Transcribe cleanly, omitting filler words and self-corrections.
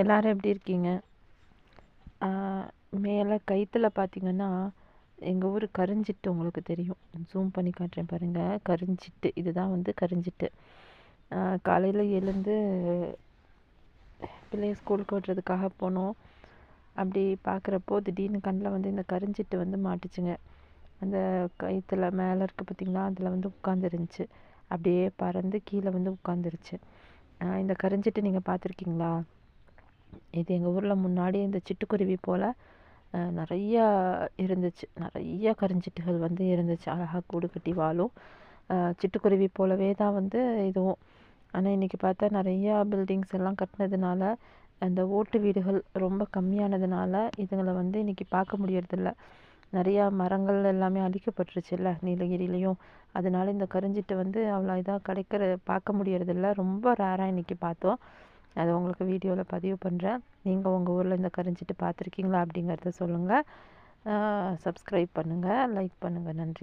எல்லாரும் எப்படி இருக்கீங்க? மேலே கயித்துல பார்த்தீங்கன்னா, எங்கள் ஊர் கருஞ்சிட்டு உங்களுக்கு தெரியும். ஜூம் பண்ணி காட்டுறேன் பாருங்கள். கருஞ்சிட்டு இதுதான் வந்து கருஞ்சிட்டு. காலையில் எழுந்து பிள்ளைய ஸ்கூலுக்கு விட்றதுக்காக போனோம். அப்படி பார்க்குறப்போ திடீர்னு கண்ணில் வந்து இந்த கருஞ்சிட்டு வந்து மாட்டுச்சுங்க. அந்த கயித்துல மேலே இருக்குது பார்த்திங்களா, அதில் வந்து உட்காந்துருந்துச்சு. அப்படியே பறந்து கீழே வந்து உட்காந்துருச்சு. இந்த கருஞ்சிட்டு நீங்கள் பார்த்துருக்கீங்களா? இது எங்கள் ஊரில் முன்னாடி இந்த சிட்டுக்குருவி போல் நிறையா இருந்துச்சு. நிறைய கருஞ்சிட்டுகள் வந்து இருந்துச்சு. அழகாக கூடு கட்டி வாழும். சிட்டுக்குருவி போலவே தான் வந்து இதுவும். ஆனால் இன்றைக்கி பார்த்தா நிறையா பில்டிங்ஸ் எல்லாம் கட்டினதுனால, அந்த ஓட்டு வீடுகள் ரொம்ப கம்மியானதுனால இதுங்களை வந்து இன்றைக்கி பார்க்க முடியறதில்ல. நிறையா மரங்கள் எல்லாமே அழிக்கப்பட்டுருச்சுல்ல நீலகிரிலையும். அதனால இந்த கருஞ்சிட்டு வந்து அவ்வளோ இதாக பார்க்க முடியறதில்ல. ரொம்ப ரேராக இன்றைக்கி பார்த்தோம். அதை உங்களுக்கு வீடியோவில் பதிவு பண்ணுறேன். நீங்கள் உங்கள் ஊரில் இந்த கருஞ்சிட்டு பார்த்துருக்கீங்களா அப்படிங்கிறத சொல்லுங்கள். சப்ஸ்கிரைப் பண்ணுங்கள், லைக் பண்ணுங்கள். நன்றி.